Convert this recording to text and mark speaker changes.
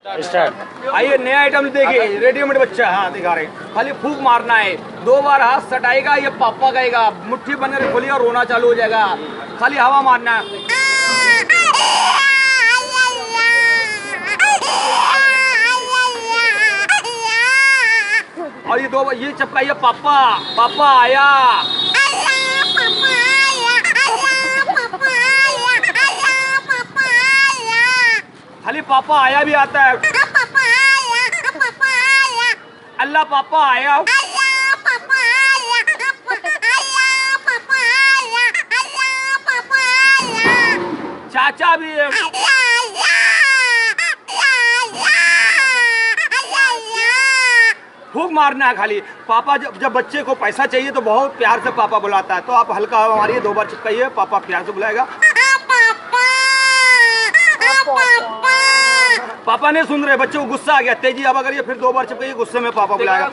Speaker 1: Start. आइए नया item देखिए, रेडीमेड बच्चा। हाँ दिखा रहे हैं, खाली फूक मारना है, 2 बार हाथ सटाएगा, ये पापा कहेगा, मुट्ठी बनकर खोली और रोना चालू हो जाएगा। खाली हवा मारना है। और ये 2 बार ये चपकाइए, पापा पापा आया। खाली पापा आया भी आता है। अल्लाह पापा आया। चाचा भी है। फूक मारना है खाली। पापा जब बच्चे को पैसा चाहिए तो बहुत प्यार से पापा बुलाता है, तो आप हल्का हवा मारिए, 2 बार चिपकाइए, पापा प्यार से बुलाएगा। पापा नहीं सुन रहे, बच्चे को गुस्सा आ गया, तेजी हवा करिए, फिर 2 बार चिपकाइए, गुस्से में पापा बुलाएगा।